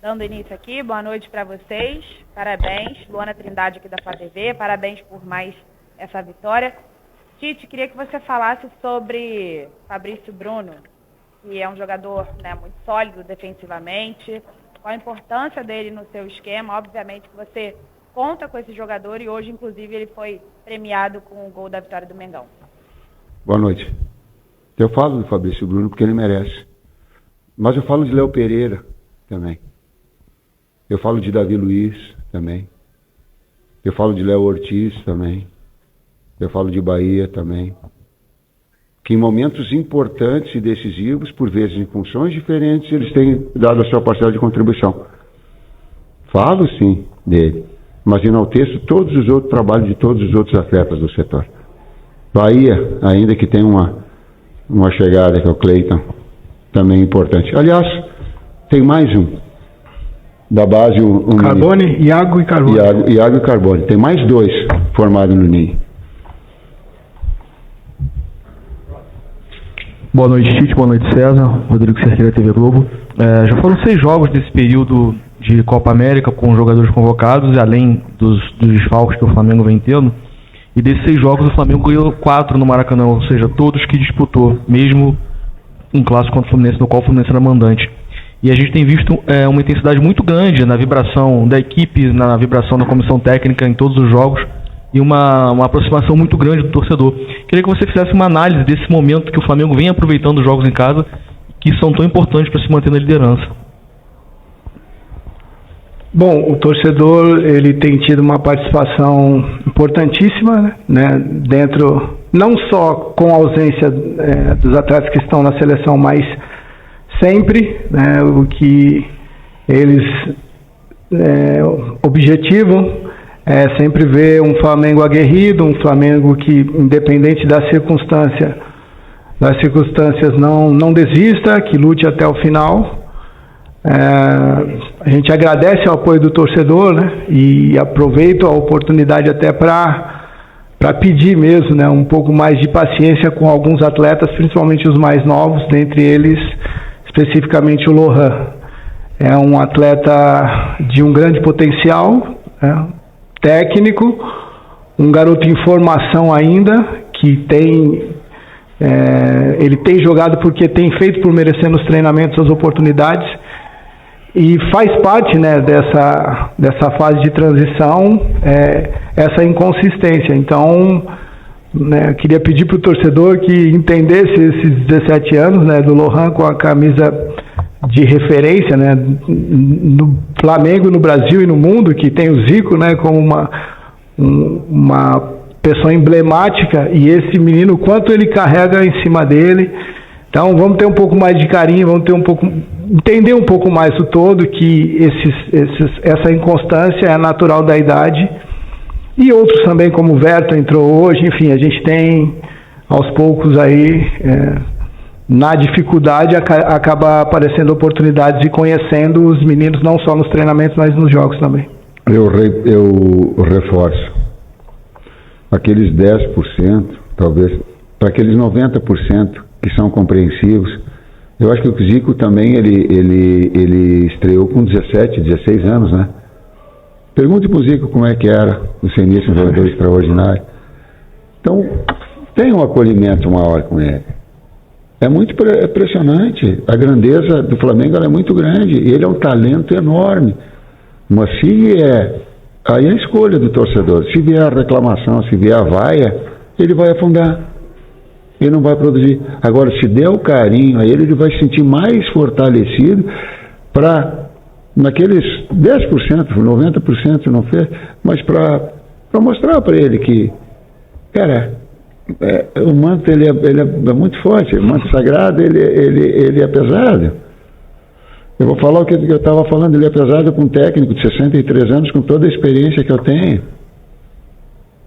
Dando início aqui, boa noite para vocês, parabéns, Luana Trindade aqui da Flá TV, parabéns por mais essa vitória. Tite, queria que você falasse sobre Fabrício Bruno, que é um jogador, né, muito sólido defensivamente, qual a importância dele no seu esquema. Obviamente que você conta com esse jogador e hoje, inclusive, ele foi premiado com o gol da vitória do Mengão. Boa noite. Eu falo do Fabrício Bruno porque ele merece, mas eu falo de Léo Pereira também. Eu falo de Davi Luiz também. Eu falo de Léo Ortiz também. Eu falo de Bahia também. Que em momentos importantes e decisivos, por vezes em funções diferentes, eles têm dado a sua parcela de contribuição. Falo sim dele, mas enalteço todos os outros trabalhos de todos os outros atletas do setor. Bahia, ainda que tem uma chegada que é o Cleiton, também importante. Aliás, tem mais um. Da base Carbone, Iago e Carbone. Iago e Carbone. Tem mais dois formados no ninho. Boa noite, Tite. Boa noite, César. Rodrigo Cerqueira, TV Globo. Já foram 6 jogos desse período de Copa América com jogadores convocados, além dos desfalques que o Flamengo vem tendo. E desses 6 jogos, o Flamengo ganhou 4 no Maracanã, ou seja, todos que disputou, mesmo um clássico contra o Fluminense, no qual o Fluminense era mandante. E a gente tem visto uma intensidade muito grande na vibração da equipe, na vibração da comissão técnica em todos os jogos e uma aproximação muito grande do torcedor. Queria que você fizesse uma análise desse momento que o Flamengo vem aproveitando os jogos em casa, que são tão importantes para se manter na liderança. Bom, o torcedor ele tem tido uma participação importantíssima, né, dentro, não só com a ausência dos atletas que estão na seleção, mas sempre, né, o que eles objetivam é sempre ver um Flamengo aguerrido, um Flamengo que, independente das circunstâncias não desista, que lute até o final. A gente agradece o apoio do torcedor, né, e aproveito a oportunidade até para pedir mesmo, né, um pouco mais de paciência com alguns atletas, principalmente os mais novos, dentre eles especificamente o Lohan. É um atleta de um grande potencial, técnico, um garoto em formação ainda, que ele tem jogado porque tem feito por merecer nos treinamentos as oportunidades, e faz parte, né, dessa fase de transição, essa inconsistência. Então, né, queria pedir para o torcedor que entendesse esses 17 anos, né, do Lohan com a camisa de referência, né, no Flamengo, no Brasil e no mundo, que tem o Zico, né, como uma pessoa emblemática, e esse menino, quanto ele carrega em cima dele. Então vamos ter um pouco mais de carinho, entender um pouco mais o todo, que essa inconstância é natural da idade. E outros também, como o Verto entrou hoje. Enfim, a gente tem aos poucos aí, na dificuldade, acaba aparecendo oportunidades de conhecendo os meninos, não só nos treinamentos, mas nos jogos também. Eu reforço. Aqueles 10%, talvez, para aqueles 90% que são compreensivos. Eu acho que o Zico também, ele estreou com 17, 16 anos, né? Pergunte para o Zico como é que era o seu início, um jogador extraordinário. Então, tem um acolhimento maior com ele. É muito impressionante. A grandeza do Flamengo ela é muito grande. Ele é um talento enorme. Mas se vier, aí é a escolha do torcedor. Se vier a reclamação, se vier a vaia, ele vai afundar. Ele não vai produzir. Agora, se der o carinho a ele vai se sentir mais fortalecido para, naqueles 10%, 90% não fez, mas para mostrar para ele que, cara, o manto ele é muito forte, o manto sagrado ele é pesado. Eu vou falar o que eu estava falando, ele é pesado com um técnico de 63 anos, com toda a experiência que eu tenho.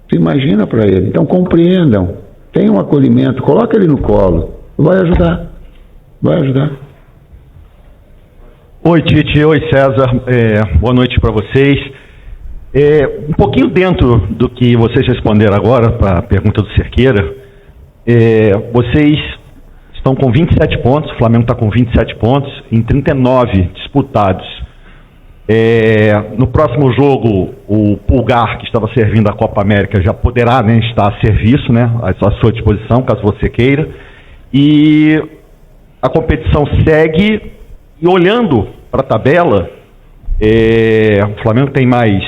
Você imagina para ele. Então compreendam. Tem um acolhimento, coloca ele no colo, vai ajudar. Oi, Tite, oi, César, boa noite para vocês. Um pouquinho dentro do que vocês responderam agora, para a pergunta do Cerqueira, vocês estão com 27 pontos, o Flamengo está com 27 pontos, em 39 disputados. No próximo jogo, o Pulgar, que estava servindo a Copa América, já poderá, né, estar a serviço, né, à sua disposição, caso você queira. E a competição segue, e olhando para a tabela, o Flamengo tem mais,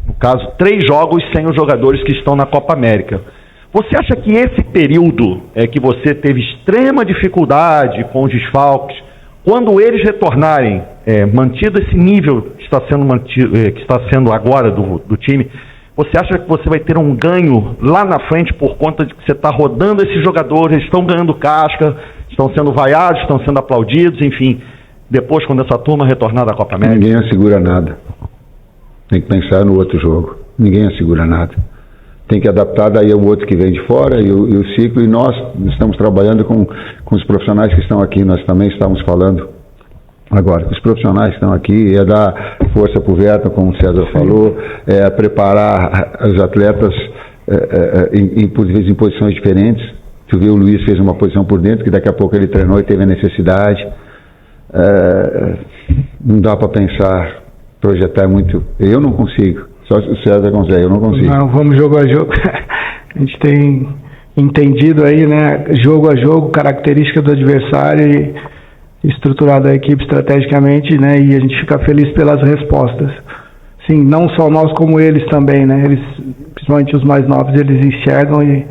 no caso, 3 jogos sem os jogadores que estão na Copa América. Você acha que esse período que você teve extrema dificuldade com os desfalques, quando eles retornarem, mantido esse nível que está sendo mantido, que está sendo agora do time, você acha que você vai ter um ganho lá na frente por conta de que você está rodando esses jogadores, eles estão ganhando casca, estão sendo vaiados, estão sendo aplaudidos, enfim, depois quando essa turma retornar da Copa América? Ninguém assegura nada. Tem que pensar no outro jogo. Ninguém assegura nada. Tem que adaptar daí ao outro que vem de fora e o ciclo, e nós estamos trabalhando com os profissionais que estão aqui. Nós também estamos falando agora, os profissionais que estão aqui, dar força para o Verton, como o César falou, preparar os atletas em posições diferentes. Tu viu, o Luiz fez uma posição por dentro, que daqui a pouco ele treinou e teve a necessidade. Não dá para pensar, projetar muito. Eu não consigo. Só o César consegue, eu não consigo. Não, vamos jogo a jogo. A gente tem entendido aí, né, jogo a jogo, característica do adversário e estruturado a equipe estrategicamente, né, e a gente fica feliz pelas respostas. Sim, não só nós como eles também, né, eles, principalmente os mais novos, eles enxergam e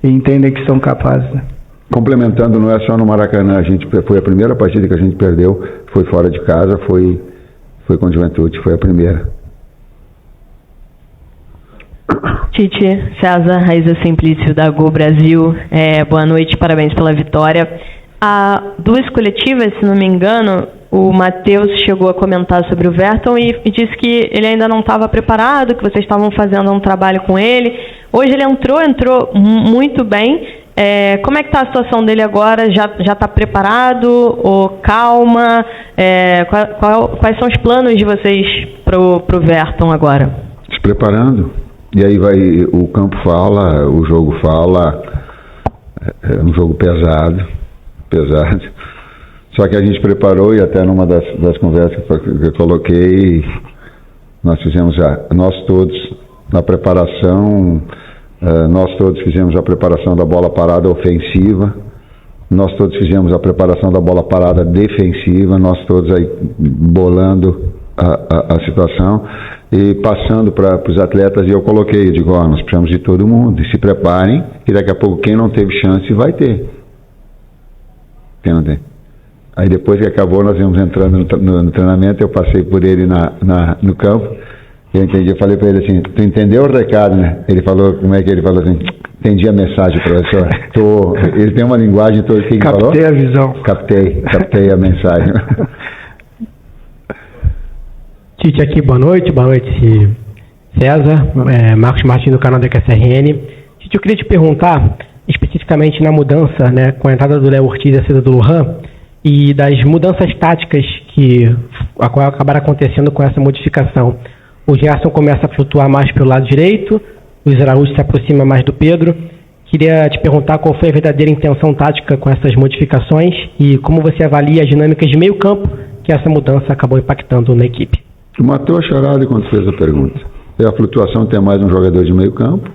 entendem que são capazes, né. Complementando, não é só no Maracanã, foi a primeira partida que a gente perdeu, foi fora de casa, foi com o Juventude, foi a primeira. Tite, César, Raíza Simplício da Gol Brasil, boa noite, parabéns pela vitória. Há 2 coletivas, se não me engano, o Matheus chegou a comentar sobre o Verton e disse que ele ainda não estava preparado, que vocês estavam fazendo um trabalho com ele. Hoje ele entrou muito bem. Como é que está a situação dele agora? Já está preparado? Ou calma? Quais são os planos de vocês pro Verton agora? Se preparando. E aí o campo fala, o jogo fala, é um jogo pesado. Só que a gente preparou, e até numa das conversas que eu coloquei, nós fizemos nós todos, na preparação, nós todos fizemos a preparação da bola parada ofensiva, nós todos fizemos a preparação da bola parada defensiva, nós todos aí bolando a situação e passando para os atletas, e eu coloquei, eu digo, nós precisamos de todo mundo, e se preparem, e daqui a pouco quem não teve chance vai ter. Quem não tem. Aí depois que acabou, nós íamos entrando no treinamento, eu passei por ele no campo, e eu entendi, eu falei para ele assim, tu entendeu o recado, né? Ele falou, como é que ele falou assim, entendi a mensagem, professor. Ele tem uma linguagem toda que ele falou. Captei a visão. Captei a mensagem. Tite aqui, boa noite César, Marcos Martins do canal da QSRN. Tite, eu queria te perguntar, especificamente na mudança, né, com a entrada do Léo Ortiz e a saída do Lujan, e das mudanças táticas que acabaram acontecendo com essa modificação. O Gerson começa a flutuar mais pelo lado direito, o Luiz Araújo se aproxima mais do Pedro. Queria te perguntar qual foi a verdadeira intenção tática com essas modificações e como você avalia as dinâmicas de meio campo que essa mudança acabou impactando na equipe. Tu matou a charada quando fez a pergunta. É a flutuação ter mais um jogador de meio campo,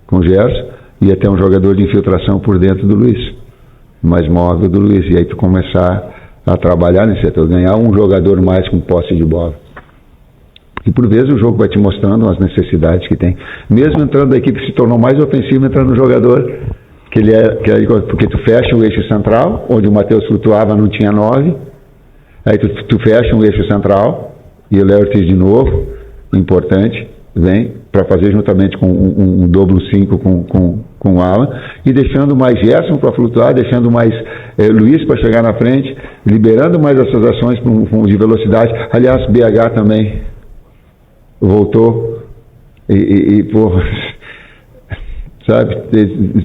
com o Gerson, e até um jogador de infiltração por dentro do Luiz, mais móvel do Luiz, e aí tu começar a trabalhar nesse setor, ganhar um jogador mais com posse de bola. E por vezes o jogo vai te mostrando as necessidades que tem. Mesmo entrando, a equipe se tornou mais ofensiva entrando no jogador, porque tu fecha o eixo central, onde o Matheus flutuava, não tinha 9, aí tu fecha um eixo central, e o Léo Ortiz de novo, importante, vem para fazer juntamente com um dobro 5 com o Alan, e deixando mais Gerson para flutuar, deixando mais Luiz para chegar na frente, liberando mais essas ações de velocidade. Aliás, BH também voltou sabe,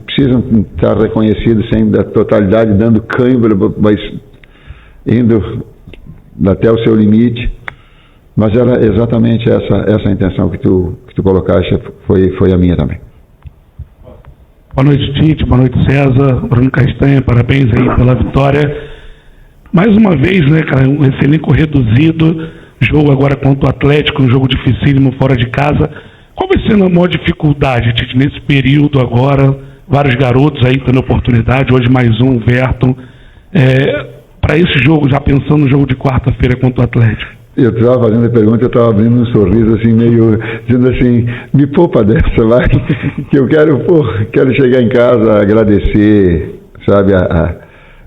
precisam estar reconhecidos sem da totalidade, dando câimbra, mas indo até o seu limite. Mas era exatamente essa a intenção que tu colocaste, foi a minha também. Boa noite, Tite, boa noite, César, Bruno Castanha, parabéns aí pela vitória. Mais uma vez, né, cara, um elenco reduzido, jogo agora contra o Atlético, um jogo dificílimo fora de casa. Qual vai ser a maior dificuldade, Tite, nesse período agora? Vários garotos aí tendo oportunidade, hoje mais um, o Verton. Para esse jogo, já pensando no jogo de quarta-feira contra o Atlético. Eu estava fazendo a pergunta, eu estava abrindo um sorriso assim, meio dizendo assim, me poupa dessa, vai, que eu quero chegar em casa, agradecer, sabe,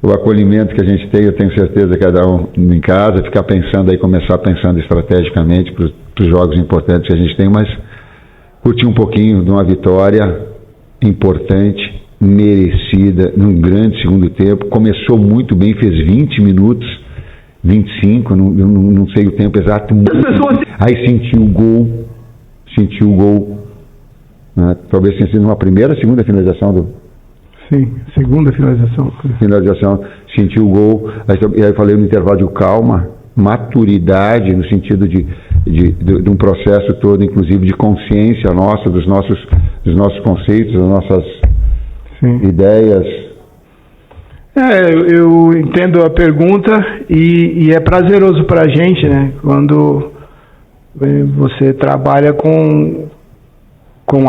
o acolhimento que a gente tem, eu tenho certeza, cada um em casa, ficar pensando aí, começar pensando estrategicamente para os jogos importantes que a gente tem, mas curtir um pouquinho de uma vitória importante, merecida, num grande segundo tempo, começou muito bem, fez 20 minutos, 25, não sei o tempo exato, aí sentiu o gol, né? Talvez tenha sido uma primeira, segunda finalização Sim, segunda finalização. Sentiu o gol, aí eu falei no intervalo de calma, maturidade, no sentido de um processo todo, inclusive de consciência nossa, dos nossos conceitos, das nossas ideias. Eu entendo a pergunta e é prazeroso para a gente, né? Quando você trabalha com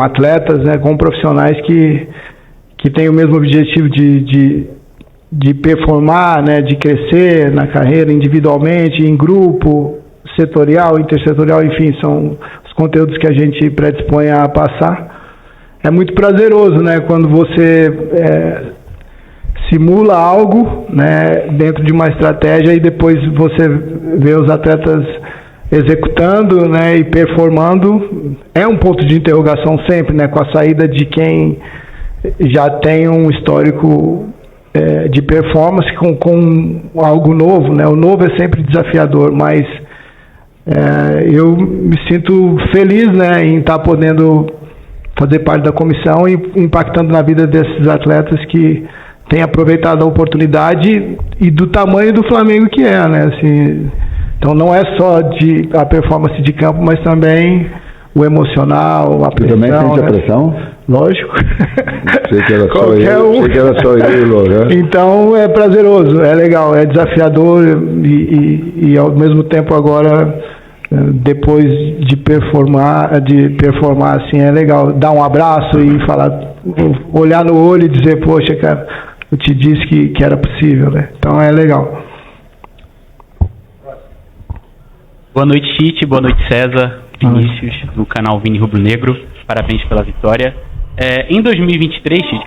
atletas, né? Com profissionais que têm o mesmo objetivo de performar, né? De crescer na carreira individualmente, em grupo, setorial, intersetorial, enfim, são os conteúdos que a gente predispõe a passar. É muito prazeroso, né? Quando você simula algo, né, dentro de uma estratégia e depois você vê os atletas executando, né, e performando. É um ponto de interrogação sempre, né, com a saída de quem já tem um histórico de performance com algo novo, né. O novo é sempre desafiador, mas eu me sinto feliz, né, em estar podendo fazer parte da comissão e impactando na vida desses atletas que tem aproveitado a oportunidade e do tamanho do Flamengo que é, né? Assim, então não é só a performance de campo, mas também o emocional, a pressão. Você também sente a pressão? Lógico. Sei que era só eu, né? Então é prazeroso, é legal, é desafiador e ao mesmo tempo agora, depois de performar assim, é legal dar um abraço e falar, olhar no olho e dizer, poxa, cara, eu te disse que era possível, né? Então é legal. Boa noite, Tite. Boa noite, César. Vinícius, do canal Vini Rubro Negro. Parabéns pela vitória. Em 2023, Tite...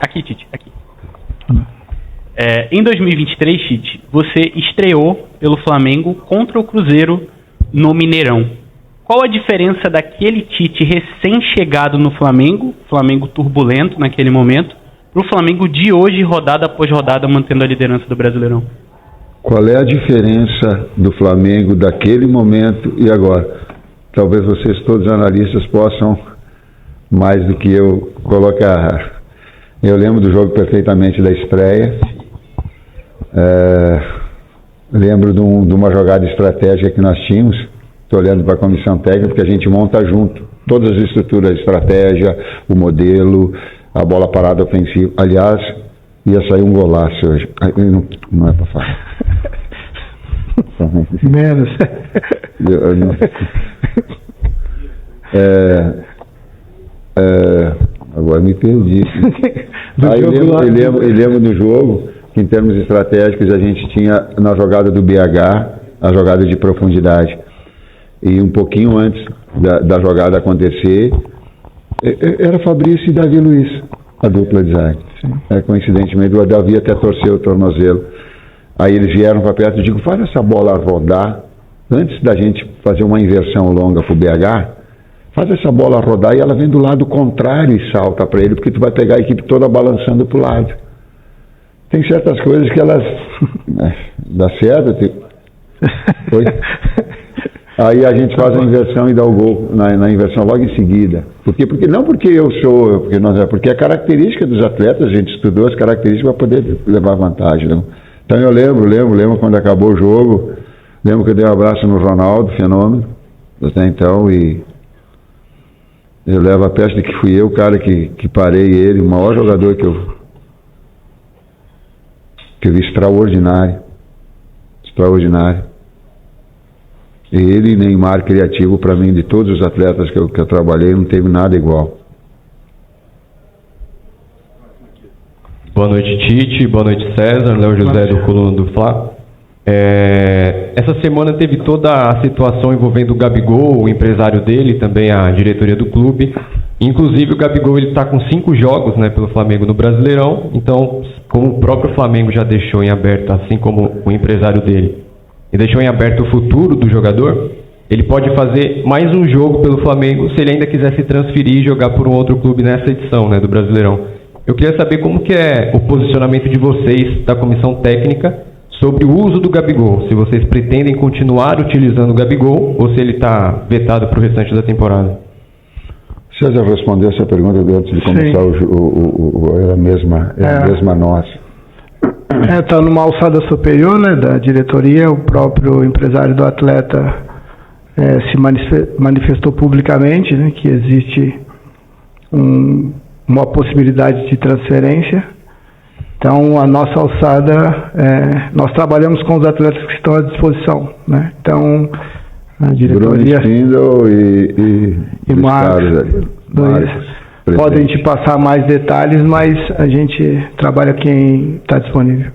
Aqui. Em 2023, Tite, você estreou pelo Flamengo contra o Cruzeiro no Mineirão. Qual a diferença daquele Tite recém-chegado no Flamengo turbulento naquele momento, para o Flamengo de hoje, rodada após rodada, mantendo a liderança do Brasileirão? Qual é a diferença do Flamengo daquele momento e agora? Talvez vocês, todos os analistas, possam, mais do que eu, colocar. Eu lembro do jogo perfeitamente da estreia. Lembro de uma jogada estratégica que nós tínhamos. Estou olhando para a comissão técnica, porque a gente monta junto todas as estruturas, a estratégia, o modelo, a bola parada ofensiva. Aliás, ia sair um golaço hoje. Não é para falar. Menos. Agora me perdi. Aí eu lembro do jogo que, em termos estratégicos, a gente tinha na jogada do BH a jogada de profundidade. E um pouquinho antes da jogada acontecer, era Fabrício e Davi Luiz, a dupla de zaga. Coincidentemente, o Davi até torceu o tornozelo. Aí eles vieram para perto e digo, faz essa bola rodar, antes da gente fazer uma inversão longa para o BH, faz essa bola rodar e ela vem do lado contrário e salta para ele, porque tu vai pegar a equipe toda balançando para o lado. Tem certas coisas que elas... dá certo. Foi? Aí a gente faz a inversão e dá o gol na inversão logo em seguida. Por quê? Porque eu sou... Porque é característica dos atletas, a gente estudou as características para poder levar vantagem. Não? Então eu lembro quando acabou o jogo, lembro que eu dei um abraço no Ronaldo, fenômeno, até então, e eu levo a peste de que fui eu o cara que parei ele, o maior jogador que eu vi, extraordinário. Ele, Neymar, criativo, para mim, de todos os atletas que eu trabalhei, não teve nada igual. Boa noite, Tite. Boa noite, César. Léo José, do Coluna do Fla. Essa semana teve toda a situação envolvendo o Gabigol, o empresário dele, também a diretoria do clube. Inclusive, o Gabigol está com 5 jogos, né, pelo Flamengo no Brasileirão. Então, como o próprio Flamengo já deixou em aberto, assim como o empresário dele, e deixou em aberto o futuro do jogador, ele pode fazer mais um jogo pelo Flamengo se ele ainda quiser se transferir e jogar por um outro clube nessa edição, né, do Brasileirão. Eu queria saber como que é o posicionamento de vocês, da comissão técnica, sobre o uso do Gabigol. Se vocês pretendem continuar utilizando o Gabigol ou se ele está vetado para o restante da temporada. César respondeu essa pergunta antes de começar é a mesma nossa. Está numa alçada superior, né, da diretoria. O próprio empresário do atleta se manifestou publicamente, né, que existe uma possibilidade de transferência. Então, a nossa alçada, nós trabalhamos com os atletas que estão à disposição, né? Então, a diretoria e Marcos podem te passar mais detalhes, mas a gente trabalha quem está disponível.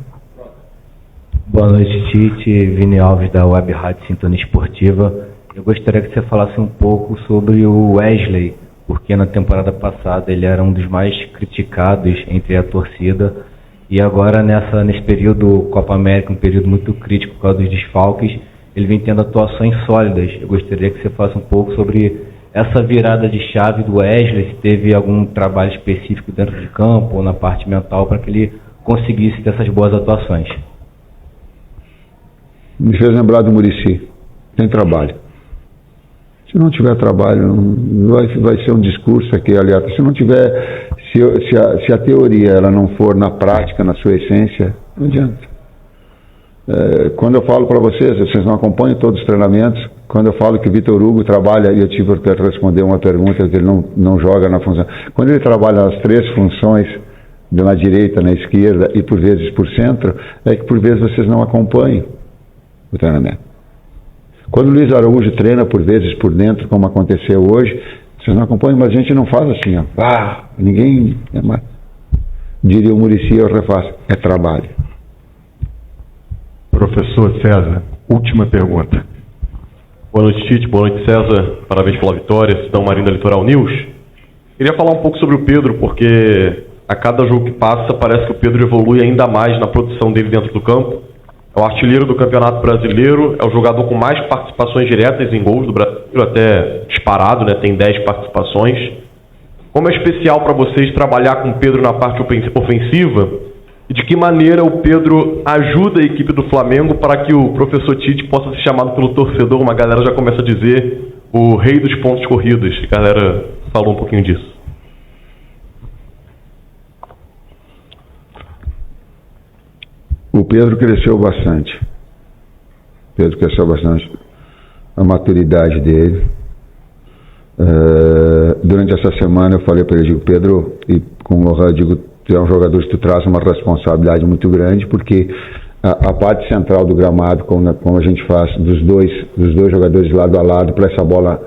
Boa noite, Tite. Vini Alves, da Web Rádio Sintonia Esportiva. Eu gostaria que você falasse um pouco sobre o Wesley, porque na temporada passada ele era um dos mais criticados entre a torcida, e agora nesse período Copa América, um período muito crítico por causa dos desfalques, ele vem tendo atuações sólidas. Eu gostaria que você falasse um pouco sobre essa virada de chave do Wesley, se teve algum trabalho específico dentro de campo ou na parte mental para que ele conseguisse ter essas boas atuações. Me fez lembrar do Muricy. Tem trabalho. Se não tiver trabalho, vai ser um discurso aqui, aliás. Se não tiver, se a teoria ela não for na prática, na sua essência, não adianta. Quando eu falo para vocês não acompanham todos os treinamentos. Quando eu falo que o Vitor Hugo trabalha, e eu tive que responder uma pergunta que ele não joga na função. Quando ele trabalha nas 3 funções, na direita, na esquerda e por vezes por centro, é que por vezes vocês não acompanham o treinamento. Quando o Luiz Araújo treina por vezes por dentro, como aconteceu hoje, vocês não acompanham, mas a gente não faz assim, ó. Ninguém... diria o Muricy, eu refaço, é trabalho. Professor César, última pergunta. Boa noite, Tite. Boa noite, César. Parabéns pela vitória. Cidão Marinho da Litoral News. Queria falar um pouco sobre o Pedro, porque a cada jogo que passa, parece que o Pedro evolui ainda mais na produção dele dentro do campo. É o artilheiro do Campeonato Brasileiro, é o jogador com mais participações diretas em gols do Brasil, até disparado, né? Tem 10 participações. Como é especial para vocês trabalhar com o Pedro na parte ofensiva, e de que maneira o Pedro ajuda a equipe do Flamengo para que o professor Tite possa ser chamado pelo torcedor, uma galera já começa a dizer, o rei dos pontos corridos. A galera falou um pouquinho disso. O Pedro cresceu bastante. A maturidade dele. Durante essa semana eu falei para ele, digo, Pedro, e com o Lohan, digo, tu é um jogador que tu traz uma responsabilidade muito grande, porque a parte central do gramado, como a gente faz, dos dois jogadores lado a lado, para essa bola,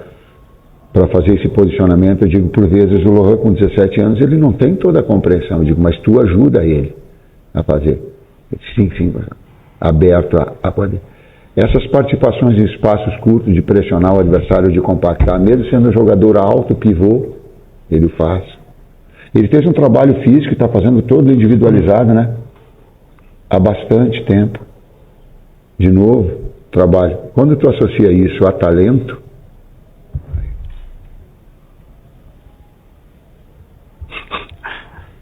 para fazer esse posicionamento, eu digo, por vezes o Lohan com 17 anos, ele não tem toda a compreensão, eu digo, mas tu ajuda ele a fazer. Sim, aberto a poder. Essas participações em espaços curtos, de pressionar o adversário, de compactar, mesmo sendo um jogador alto, pivô, ele faz. Ele fez um trabalho físico, está fazendo todo individualizado, né? Há bastante tempo. De novo, trabalho. Quando tu associa isso a talento,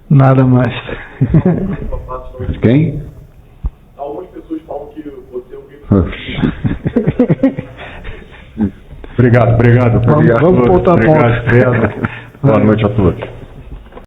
nada mais. Quem? Algumas pessoas falam que você é o Obrigado. Vamos voltar a ponto. Boa noite a todos.